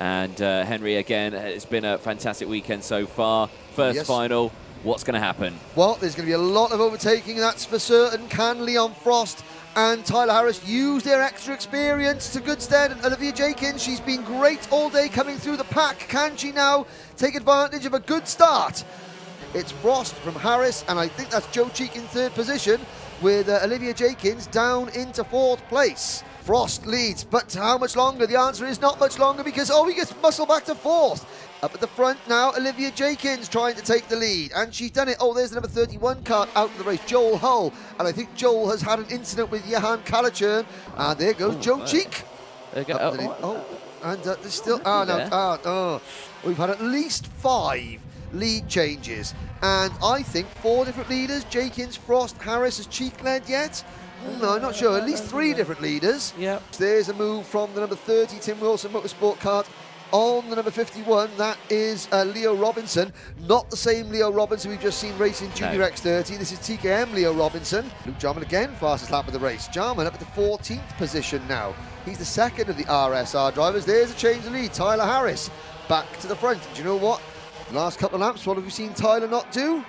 And Henry, again, it's been a fantastic weekend so far. First final, what's going to happen? Well, there's going to be a lot of overtaking, that's for certain. Can Leon Frost and Tyler Harris use their extra experience to good stead? And Olivia Jenkins, she's been great all day coming through the pack. Can she now take advantage of a good start? It's Frost from Harris, and I think that's Joe Cheek in third position, with Olivia Jenkins down into fourth place. Frost leads, but how much longer? The answer is not much longer, because, he gets muscled back to fourth. Up at the front now, Olivia Jenkins trying to take the lead, and she's done it. There's the number 31 Kart out of the race, Joel Hull, and I think Joel has had an incident with Johan Kalachern, and there goes Joe Cheek. There you go. And there's still, we've had at least 5 lead changes, and I think 4 different leaders. Jenkins, Frost, Harris. Has Cheek led yet? No, I'm not sure. At least 3 different leaders. Yep. There's a move from the number 30 Tim Wilson Motorsport Kart on the number 51. That is Leo Robinson. Not the same Leo Robinson we've just seen racing Junior X30. This is TKM Leo Robinson. Luke Jarman again, fastest lap of the race. Jarman up at the 14th position now. He's the second of the RSR drivers. There's a change of lead. Tyler Harris back to the front. Do you know what? Last couple of laps, what have we seen Tyler not do?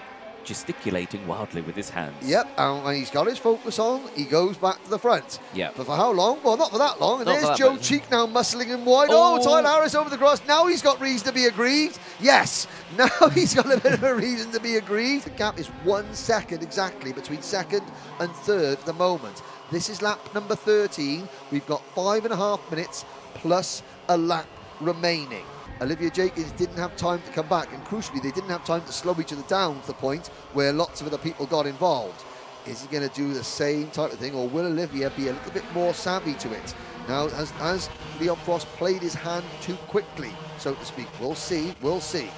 Gesticulating wildly with his hands. Yep, and he's got his focus on. He goes back to the front. Yeah. But for how long? Well, not for that long. And there's Joe Cheek now muscling him wide. Tyler Harris over the cross. Now he's got reason to be aggrieved. Yes, now he's got a bit of a reason to be aggrieved. The gap is 1 second exactly between second and third at the moment. This is lap number 13. We've got 5.5 minutes plus a lap remaining. Olivia Jenkins didn't have time to come back, and crucially, they didn't have time to slow each other down to the point where lots of other people got involved. Is he going to do the same type of thing, or will Olivia be a little bit more savvy to it? Now, has Leon Frost played his hand too quickly, so to speak? We'll see, we'll see.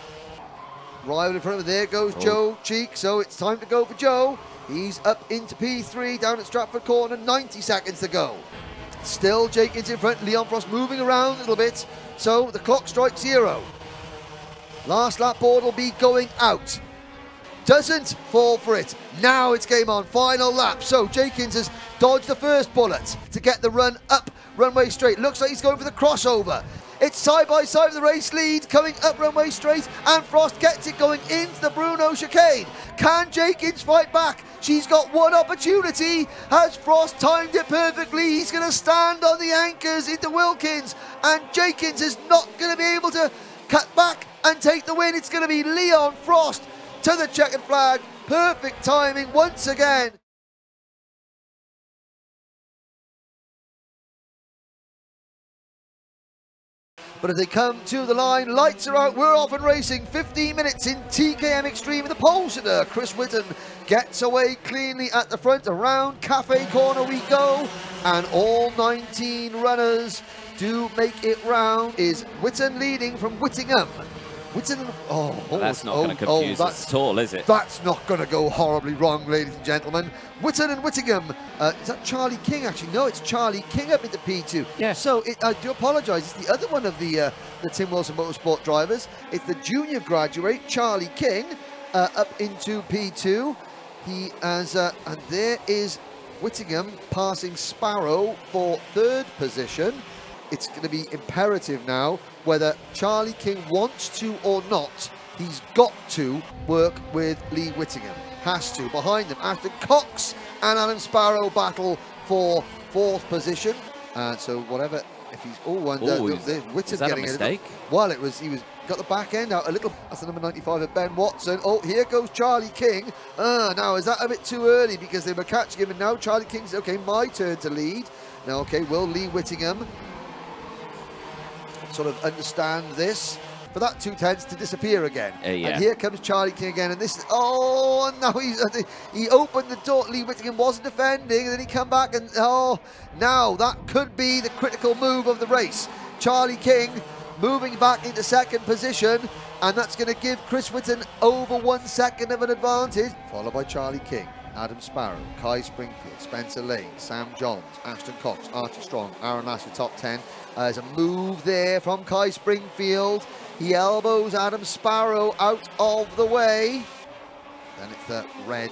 Right in front of him, there goes Joe Cheek, so it's time to go for Joe. He's up into P3 down at Stratford Corner, 90 seconds to go. Still Jenkins in front, Leon Frost moving around a little bit, so the clock strikes 0. Last lap board will be going out. Doesn't fall for it. Now it's game on, final lap. So Jenkins has dodged the first bullet to get the run up runway straight. Looks like he's going for the crossover. It's side by side with the race lead coming up runway straight, and Frost gets it going into the Bruno chicane. Can Jenkins fight back? She's got one opportunity. Has Frost timed it perfectly? He's going to stand on the anchors into Wilkins, and Jenkins is not going to be able to cut back and take the win. It's going to be Leon Frost to the checkered flag. Perfect timing once again. But as they come to the line, lights are out, we're off and racing. 15 minutes in TKM Extreme in the pole sitter. Chris Whitten gets away cleanly at the front. Around Cafe Corner we go, and all 19 runners do make it round. Is Whitten leading from Whittingham? Whitten, that's not going to confuse us at all, is it? That's not going to go horribly wrong, ladies and gentlemen. Whitten and Whittingham. Is that Charlie King, actually? No, it's Charlie King up into P2. Yeah. So I do apologise. It's the other one of the Tim Wilson Motorsport drivers. It's the junior graduate, Charlie King, up into P2. He has, and there is Whittingham passing Sparrow for third position. It's going to be imperative now, whether Charlie King wants to or not, he's got to work with Lee Whittingham. Has to. Behind them, after Cox and Adam Sparrow battle for fourth position. So whatever, if he's Whitten getting a mistake? Well, he got the back end out a little. That's the number 95 of Ben Watson. Here goes Charlie King. Now, is that a bit too early because they were catching him, and now Charlie King's, okay, my turn to lead. Now, okay, will Lee Whittingham sort of understand this for that 2/10 to disappear again? And here comes Charlie King again, and this and now he opened the door. Lee Whittingham wasn't defending, and then he come back, and now that could be the critical move of the race. Charlie King moving back into second position, and that's going to give Chris Whitten over 1 second of an advantage, followed by Charlie King, Adam Sparrow, Kai Springfield, Spencer Lane, Sam Johns, Ashton Cox, Archie Strong, Aaron Lasher, top 10. There's a move there from Kai Springfield. He elbows Adam Sparrow out of the way. Then it's the red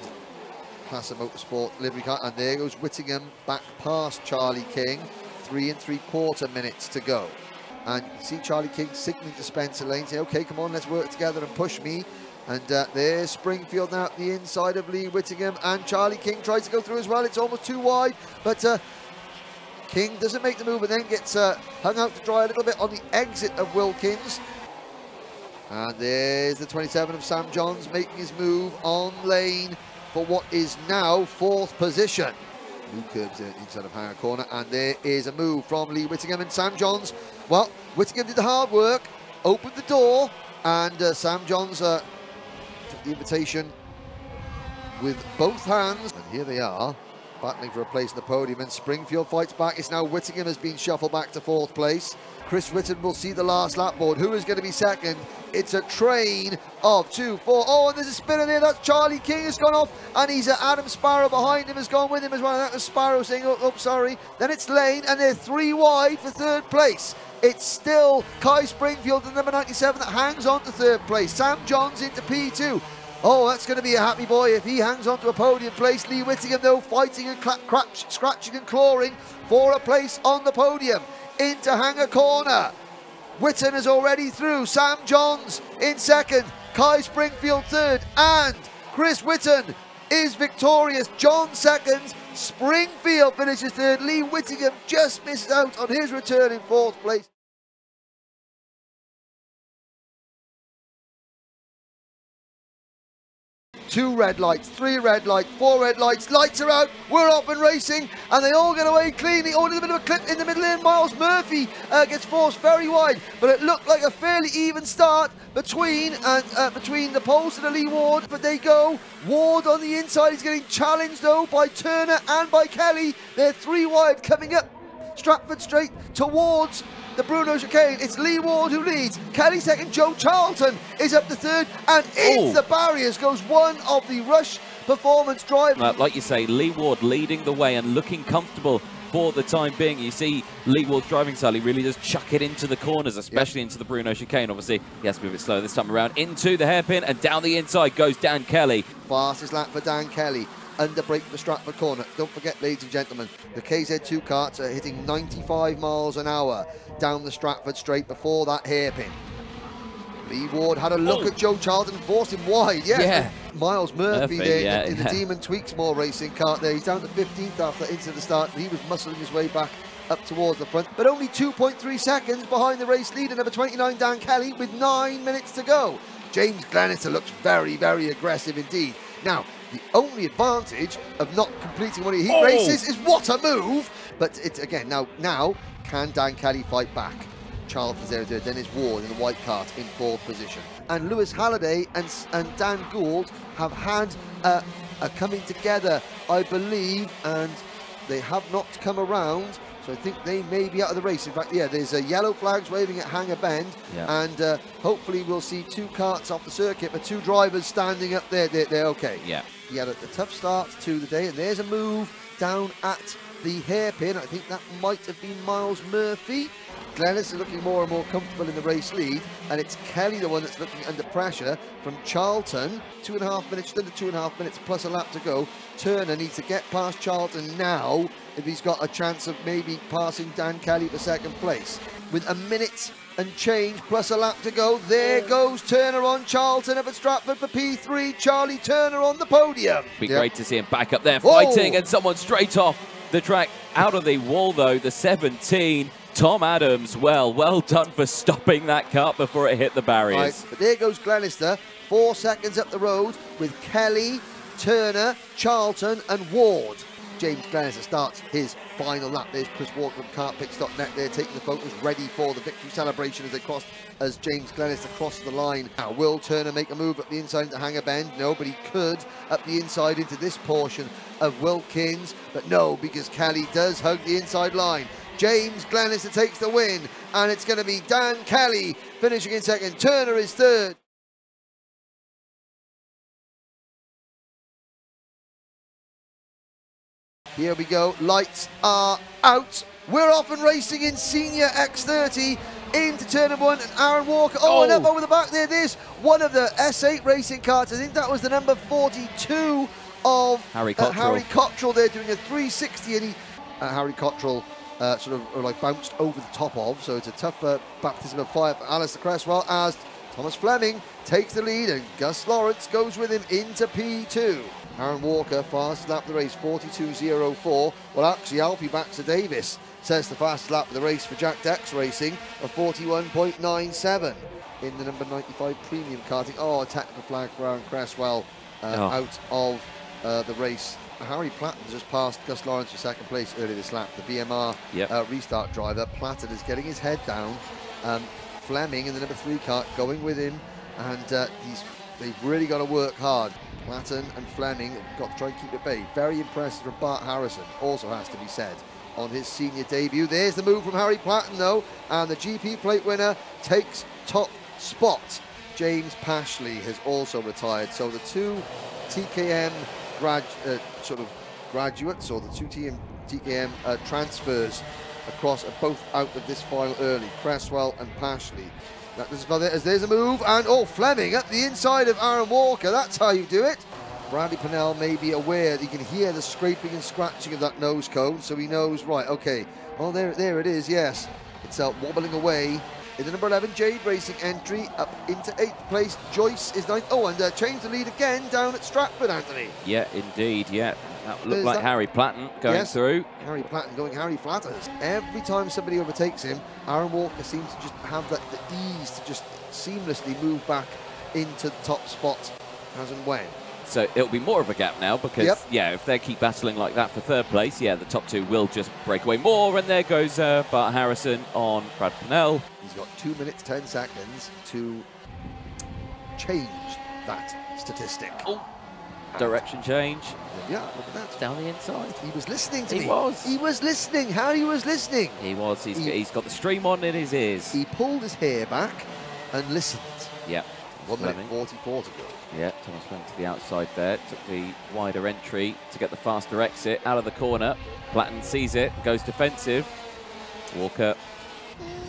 Classic Motorsport livery car, and there goes Whittingham back past Charlie King. 3 3/4 minutes to go. And you can see Charlie King signaling to Spencer Lane, saying, okay, come on, let's work together and push me. And there's Springfield now at the inside of Lee Whittingham, and Charlie King tries to go through as well. It's almost too wide, but King doesn't make the move and then gets hung out to dry a little bit on the exit of Wilkins. And there's the 27 of Sam Johns making his move on lane for what is now 4th position. New curbs inside of Hanger Corner, and there is a move from Lee Whittingham and Sam Johns. Well, Whittingham did the hard work, opened the door, and Sam Johns took the invitation with both hands. And here they are, battling for a place in the podium, and Springfield fights back. It's now Whittingham has been shuffled back to 4th place. Chris Whitton will see the last lap board. Who is going to be second? It's a train of 2, 4. Oh, and there's a spinner there. That's Charlie King has gone off, and he's Adam Sparrow behind him has gone with him as well. That was Sparrow saying, oh, sorry. Then it's Lane, and they're 3 wide for 3rd place. It's still Kai Springfield, the number 97, that hangs on to 3rd place. Sam Johns into P2. Oh, that's going to be a happy boy if he hangs on to a podium place. Lee Whittingham, though, fighting and scratching and clawing for a place on the podium. Into Hanger Corner. Whitton is already through. Sam Johns in 2nd. Kai Springfield 3rd. And Chris Whitton is victorious. Johns 2nd. Springfield finishes 3rd. Lee Whittingham just misses out on his return in 4th place. Two red lights, 3 red lights, 4 red lights, lights are out, we're off and racing, and they all get away cleanly. Oh, a little bit of a clip in the middle lane. Miles Murphy gets forced very wide, but it looked like a fairly even start between the poles and the Lee Ward, but they go. Ward on the inside, he's getting challenged though by Turner and by Kelly. They're 3 wide coming up Stratford Straight towards the Bruno chicane. It's Lee Ward who leads. Kelly 2nd. Joe Charlton is up to 3rd, and into the barriers goes one of the Rush Performance drivers. Like you say, Lee Ward leading the way and looking comfortable for the time being. You see Lee Ward's driving style, he really does chuck it into the corners, especially into the Bruno chicane. Obviously, he has to move it slow this time around. Into the hairpin, and down the inside goes Dan Kelly. Fastest lap for Dan Kelly. Under brake for Stratford Corner. Don't forget, ladies and gentlemen, the KZ2 karts are hitting 95 miles an hour down the Stratford Straight before that hairpin. Lee Ward had a look at Joe Charlton and forced him wide. Yeah. Miles Murphy there in the Demon Tweaksmore racing kart there. He's down to 15th after into the start. He was muscling his way back up towards the front, but only 2.3 seconds behind the race leader, number 29, Dan Kelly, with 9 minutes to go. James Glenister looks very, very aggressive indeed. Now, the only advantage of not completing one of the heat races is what a move! But it's again, now can Dan Kelly fight back? Charlton's there, Dennis Ward in the white cart in 4th position. And Lewis Halliday and Dan Gould have had a coming together, I believe, and they have not come around. So I think they may be out of the race. In fact, yeah, there's yellow flags waving at Hanger Bend, and hopefully we'll see 2 karts off the circuit, but 2 drivers standing up there. They're okay. Yeah. He had a tough start to the day, and there's a move down at the hairpin. I think that might have been Miles Murphy. Glennis is looking more and more comfortable in the race lead, and it's Kelly the one that's looking under pressure from Charlton. 2.5 minutes, just under 2.5 minutes plus a lap to go. Turner needs to get past Charlton now if he's got a chance of maybe passing Dan Kelly for 2nd place. With a minute and change plus a lap to go, there goes Turner on Charlton up at Stratford for P3. Charlie Turner on the podium. Be great to see him back up there fighting, and someone straight off the track out of the wall though, the 17. Tom Adams, well done for stopping that kart before it hit the barriers. Right, but there goes Glenister, 4 seconds up the road with Kelly, Turner, Charlton and Ward. James Glenister starts his final lap. There's Chris Ward from KartPix.net there taking the photos, ready for the victory celebration as James Glenister crosses the line. Now, will Turner make a move up the inside into Hanger Bend? No, but he could up the inside into this portion of Wilkins, but no, because Kelly does hug the inside line. James Glenister takes the win, and it's going to be Dan Kelly finishing in 2nd. Turner is 3rd. Here we go, lights are out. We're off and racing in Senior X30 into turn number 1, and Aaron Walker, and up over the back there, there's one of the S8 racing karts. I think that was the number 42 of Harry Cottrell. Harry Cottrell there doing a 360, and Harry Cottrell sort of like bounced over the top of. So it's a tough baptism of fire for Alistair Cresswell as Thomas Fleming takes the lead and Gus Lawrence goes with him into P2. Aaron Walker, fastest lap of the race, 42.04. Well, actually, Alfie Baxter Davis says the fastest lap of the race for Jack Dex Racing of 41.97 in the number 95 premium karting. Oh, a technical flag for Aaron Cresswell out of the race. Harry Platten just passed Gus Lawrence for second place earlier this lap, the BMR restart driver. Platten is getting his head down. Fleming in the number 3 kart going with him, and they've really got to work hard. Platten and Fleming have got to try and keep at bay. Very impressive from Bart Harrison, also has to be said, on his senior debut. There's the move from Harry Platten though, and the GP plate winner takes top spot. James Pashley has also retired, so the 2 TKM graduates, or the 2 TKM transfers across are both out of this final early, Cresswell and Pashley. There's a move, and Fleming up the inside of Aaron Walker. That's how you do it. Bradley Pennell may be aware that he can hear the scraping and scratching of that nose cone, so he knows, right, okay, oh, there it is, yes. It's wobbling away. In the number 11 Jade Racing entry, up into 8th place. Joyce is 9th. Oh, and changed the lead again down at Stratford, Anthony. Yeah, indeed, yeah. That looked like Harry Platten going through. Harry Platten going Harry Flatters. Every time somebody overtakes him, Aaron Walker seems to just have the ease to just seamlessly move back into the top spot as and when. So it'll be more of a gap now because, yeah, if they keep battling like that for 3rd place, yeah, the top 2 will just break away more. And there goes Bart Harrison on Brad Pennell. He's got 2 minutes, 10 seconds to change that statistic. Oh, direction change. Yeah, look at that. Down the inside. He was listening to me. He was. He was listening. Harry was listening. He was. He's got the stream on in his ears. He pulled his hair back and listened. Yeah. 1 minute 44 to go. Yeah, Thomas went to the outside there, took the wider entry to get the faster exit out of the corner. Platten sees it, goes defensive. Walker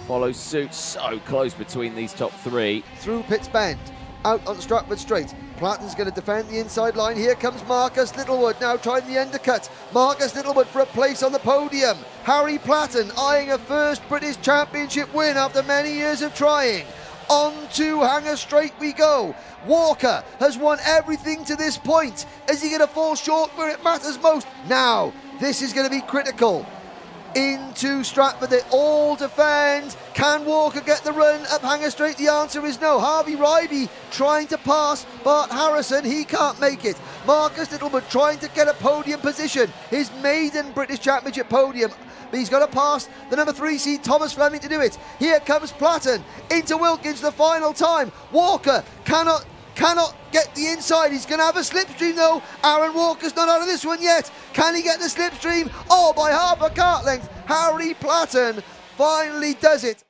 follows suit, so close between these top 3. Through Pitts Bend, out on Stratford Straight. Platten's going to defend the inside line. Here comes Marcus Littlewood, now trying the undercut. Marcus Littlewood for a place on the podium. Harry Platten eyeing a first British Championship win after many years of trying. On to Hanger Straight we go. Walker has won everything to this point. Is he going to fall short where it matters most? Now, this is going to be critical. Into Stratford, they all defend. Can Walker get the run up Hanger Straight? The answer is no. Harvey Ribey trying to pass Bart Harrison. He can't make it. Marcus Littlewood trying to get a podium position. His maiden British Championship podium. But he's got to pass the number 3 seed Thomas Fleming to do it. Here comes Platten into Wilkins the final time. Walker cannot get the inside. He's going to have a slipstream though. Aaron Walker's not out of this one yet. Can he get the slipstream? Oh, by half a kart length. Harry Platten finally does it.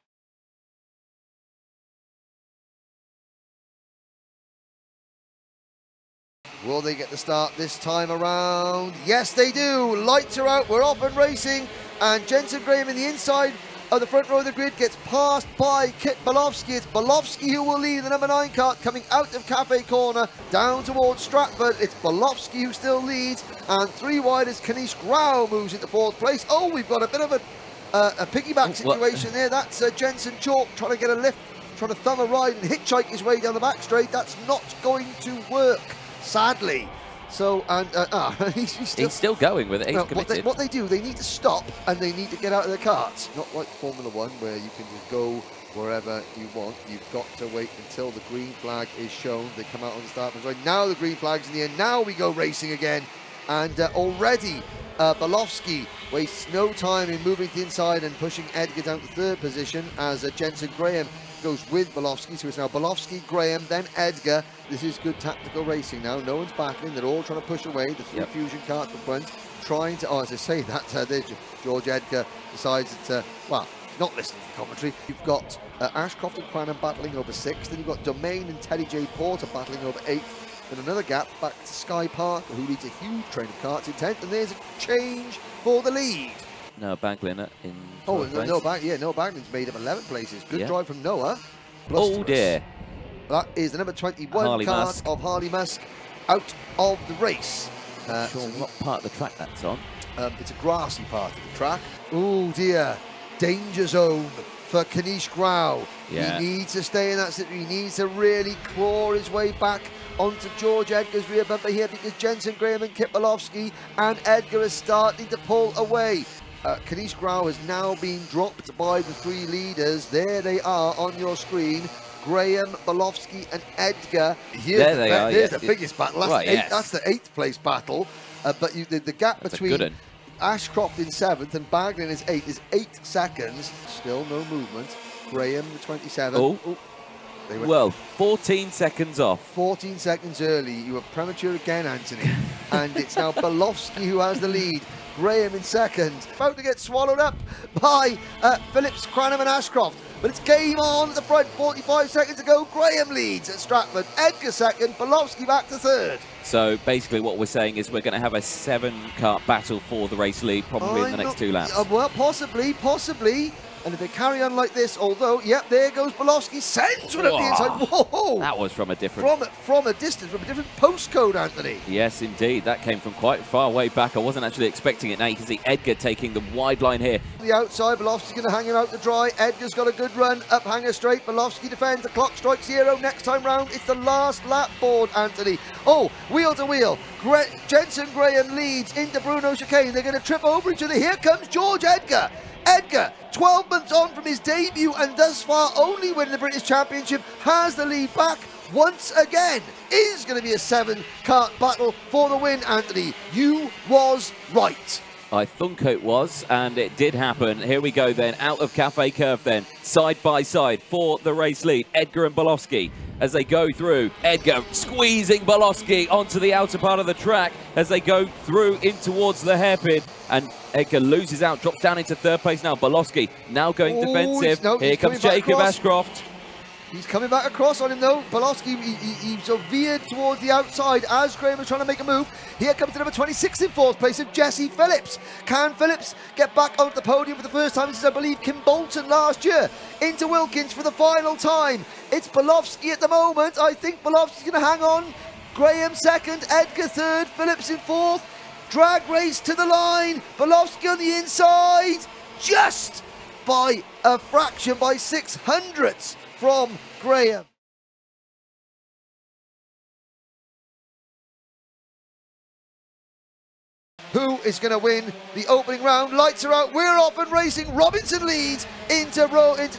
Will they get the start this time around? Yes, they do. Lights are out. We're off and racing. And Jensen Graham in the inside of the front row of the grid gets passed by Kit Bolofsky. It's Bolofsky who will lead the number 9 kart coming out of Cafe Corner down towards Stratford. It's Bolofsky who still leads, and 3 wide as Kanish Grau moves into 4th place. Oh, we've got a bit of a piggyback situation there. That's Jensen Chalk trying to get a lift, trying to thumb a ride and hitchhike his way down the back straight. That's not going to work, sadly. So, and he's still going with it. He's committed. What they do, they need to stop and they need to get out of the karts. Not like Formula 1 where you can just go wherever you want. You've got to wait until the green flag is shown. They come out on the start. Right now the green flag's in the end. Now we go racing again. And already Bolofsky wastes no time in moving to the inside and pushing Edgar down to 3rd position as Jensen Graham goes with Bolofsky. So it's now Bolofsky, Graham, then Edgar. This is good tactical racing now. No one's battling. They're all trying to push away. The 3 Fusion karts in front, trying to, as I say, that George Edgar decides that, well, not listening to the commentary. You've got Ashcroft and Cranham battling over 6th. Then you've got Domain and Teddy J. Porter battling over 8th. Then another gap back to Sky Parker, who leads a huge train of karts in 10th. And there's a change for the lead. Noah Baglin in Noah Baglin's made up 11 places. Good drive from Noah. Oh dear. That is the number 21 kart of Harley Musk out of the race. Sure, what part of the track that's on? It's a grassy part of the track. Oh dear, danger zone for Kanish Grau. Yeah. He needs to stay in that situation. He needs to really claw his way back onto George Edgar's rear bumper here, because Jensen, Graham and Kipolowski and Edgar are starting to pull away. Kanish Grau has now been dropped by the three leaders. There they are on your screen. Graham, Bolofsky and Edgar. There they are. There's the biggest battle. That's, right, that's the 8th place battle. But the gap between Ashcroft in 7th and Baglin is 8th is 8 seconds. Still no movement. Graham, the 27th. Oh. Well, 14 seconds off. 14 seconds early. You were premature again, Anthony. And it's now Bolofsky who has the lead. Graham in 2nd. About to get swallowed up by Phillips, Cranham and Ashcroft. But it's game on at the front. 45 seconds to go. Graham leads at Stratford. Edgar 2nd. Bolofsky back to 3rd. So basically what we're saying is we're going to have a 7-kart battle for the race lead probably in the next 2 laps. Well, possibly. And if they carry on like this, although, yep, there goes Bolofsky, sends one up the inside. Whoa! That was from a different... From a distance, from a different postcode, Anthony. Yes, indeed. That came from quite far way back. I wasn't actually expecting it. Now you can see Edgar taking the wide line here. The outside, Bolofsky's going to hang him out to dry. Edgar's got a good run, up hanger straight. Bolofsky defends, the clock strikes 0. Next time round, it's the last lap board, Anthony. Oh, wheel to wheel. Jensen Graham leads into Bruno Chicane. They're going to trip over each other. Here comes George Edgar. Edgar, 12 months on from his debut and thus far only winning the British Championship, has the lead back once again. Is going to be a 7-kart battle for the win, Anthony. You was right. I think it was, and it did happen. Here we go then, out of Cafe Curve then, side by side for the race lead. Edgar and Bolofsky as they go through. Edgar squeezing Bolofsky onto the outer part of the track as they go through in towards the hairpin. And Edgar loses out, drops down into 3rd place now. Bolofsky now going defensive. Here comes Jacob Ashcroft. He's coming back across on him though. Bolofsky, he sort of veered towards the outside as Graham was trying to make a move. Here comes the number 26 in 4th place of Jesse Phillips. Can Phillips get back onto the podium for the first time since, I believe, Kim Bolton last year? Into Wilkins for the final time. It's Bolofsky at the moment. I think Bolofsky's going to hang on. Graham 2nd, Edgar 3rd, Phillips in 4th. Drag race to the line. Bolofsky on the inside. Just by a fraction, by 600ths. From Graham. Who is going to win the opening round? Lights are out, we're off and racing. Robinson leads into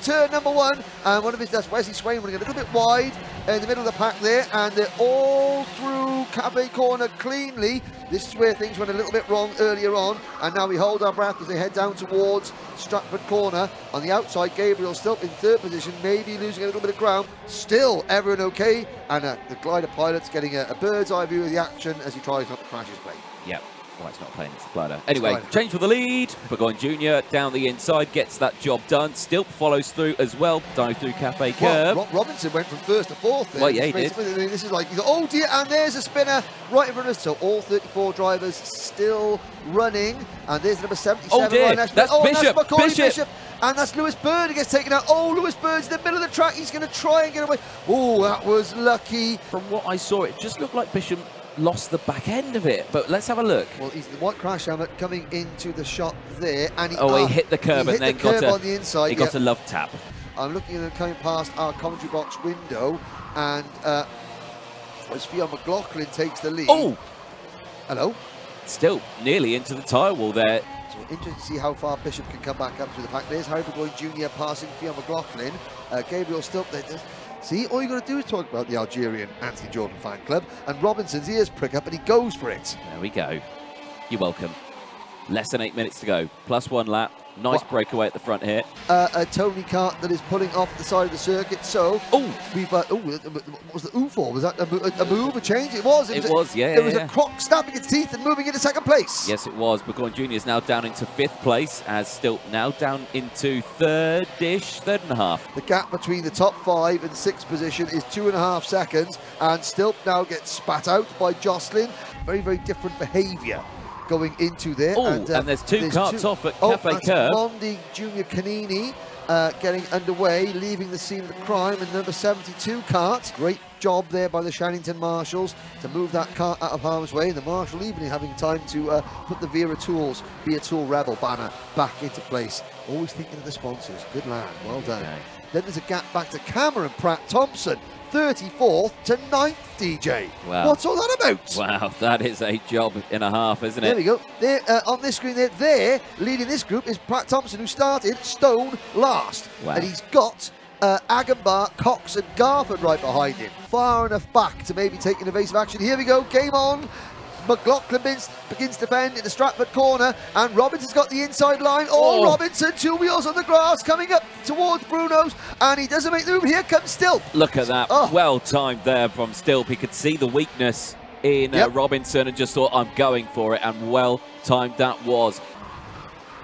turn number 1, and one of his, that's Wesley Swain running a little bit wide in the middle of the pack there, and they're all through Cafe Corner cleanly. This is where things went a little bit wrong earlier on, and now we hold our breath as they head down towards Stratford Corner. On the outside, Gabriel still in 3rd position, maybe losing a little bit of ground. Still everyone okay, and the glider pilot's getting a bird's eye view of the action as he tries not to crash his plane. Yep. Well, it's not a plane, it's a glider. Anyway, change for the lead. Burgoyne Jr. down the inside, gets that job done. Stilp follows through as well, dive through Cafe Curve. Well, Robinson went from 1st to 4th there. Well, yeah, he did. I mean, this is like, oh dear, and there's a spinner right in front of us. So all 34 drivers still running. And there's number 77. Oh dear, that's Bishop. That's Bishop. And that's Lewis Bird who gets taken out. Oh, Lewis Bird's in the middle of the track. He's going to try and get away. Oh, that was lucky. From what I saw, it just looked like Bishop lost the back end of it, but let's have a look. Well, he's the white crash helmet coming into the shot there, and he hit the curb and then got on the inside. He got a love tap. I'm looking at him coming past our commentary box window, and as Fionn McLaughlin takes the lead. Oh, hello. Still nearly into the tyre wall there. So interesting to see how far Bishop can come back up to the pack. There's Harry Burgoyne Jr. passing Fionn McLaughlin. Gabriel Stilp there. See, all you got to do is talk about the Algerian Anthony Jordan fan club, and Robinson's ears prick up and he goes for it. There we go. You're welcome. Less than 8 minutes to go. Plus 1 lap. Nice breakaway at the front here. A Tony Kart that is pulling off the side of the circuit. So, we've what was the ooh for? Was that a move, a change? It was. It was, yeah. It was a croc snapping its teeth and moving into 2nd place. Yes, it was. Burgoyne Jr. is now down into 5th place, as still now down into 3rd-ish, 3rd.5. The gap between the top 5 and 6th position is 2.5 seconds, and Stilp now gets spat out by Jocelyn. Very, very different behaviour going into there. Oh, and there's two karts off at Cafe Curve. Mondi Junior Canini getting underway, leaving the scene of the crime in number 72 Kart. Great job there by the Shenington marshals to move that Kart out of harm's way. The marshal even having time to put the Vera Tools, Be a Tool Rebel banner back into place. Always thinking of the sponsors. Good lad, well done. Okay. Then there's a gap back to Cameron Pratt-Thompson, 34th to 9th, DJ. Wow. What's all that about? Wow, that is a job and a half, isn't it? There we go. There, on this screen there, leading this group is Pratt-Thompson, who started stone last. Wow. And he's got Agambar, Cox and Garford right behind him. Far enough back to maybe take an evasive action. Here we go, game on. McLaughlin begins to bend in the Stratford corner, and Robinson's got the inside line. Oh, Robinson, 2 wheels on the grass, coming up towards Bruno's, and he doesn't make the move. Here comes Stilp. Look at that, well timed there from Stilp. He could see the weakness in Robinson and just thought, I'm going for it, and well timed that was.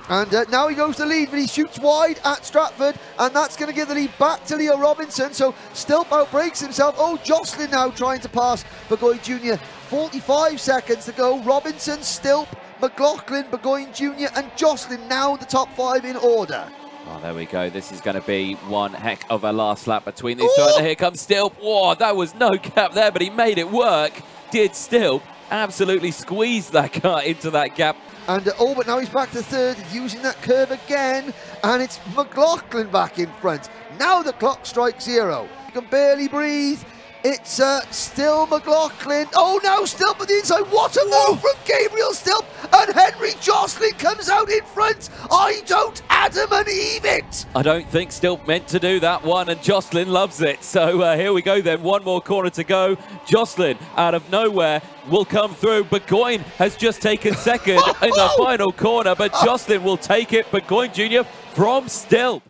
And now he goes to lead, but he shoots wide at Stratford, and that's going to give the lead back to Leo Robinson. So Stilp outbreaks himself. Oh, Jocelyn now trying to pass Burgoyne Jr. 45 seconds to go. Robinson, Stilp, McLaughlin, Burgoyne Jr. and Jocelyn now the top 5 in order. Oh, there we go. This is going to be one heck of a last lap between these two. And here comes Stilp. Whoa, that was no gap there, but he made it work. Did Stilp absolutely squeeze that car into that gap. And but now he's back to 3rd, using that curve again, and it's McLaughlin back in front. Now the clock strikes 0. You can barely breathe. It's still McLaughlin. Oh, now Stilp on the inside. What a move from Gabriel Stilp, and Henry Jocelyn comes out in front. I don't Adam and Eve it. I don't think Stilp meant to do that one, and Jocelyn loves it. So here we go then, one more corner to go. Jocelyn out of nowhere will come through. Burgoyne has just taken 2nd in the final corner, but Jocelyn will take it. Burgoyne Jr. from Stilp.